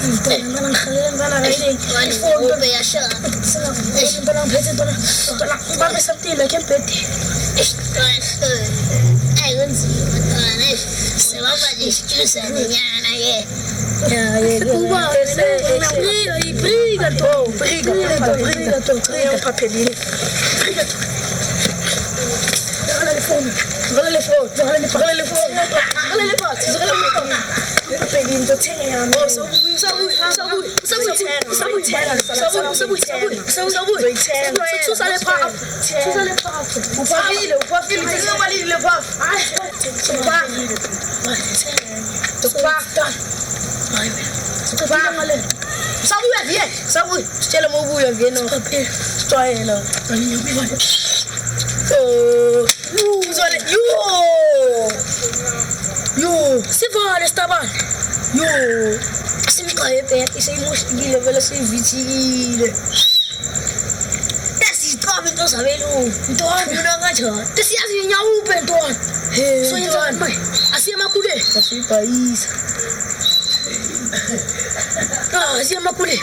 Ngana ngikhalela ngana riding. Iphone beyasha. Ngibona ngiphethe dona. Ngibambe something like empty. Kunzima khona sebaba nje nenyana ke. Uba briga to papelini. Ngale phone. Papelini to thenga. Sivale estaban. Simqaye pete seyimoshikile vele seyivithikile. Yasiqhabe into zabelu. Ntwana mina kanjani? Siyazi inyawupe ntwana. So yenza manje. Asiye makule. Asibhayisa. Asiye makule.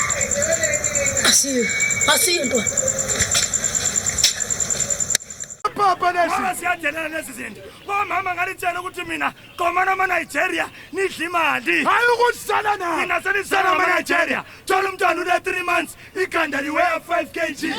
Asiye ntwana. Papa nesi siyadlela lezi zinto. Mama ngalitshela ukuthi mina komana ama Nigeria nidla imali. Hayi ukusala na. Mina senisala ama Nigeria. Thola umntwana une 3 months ikhanda liweya 5 kg.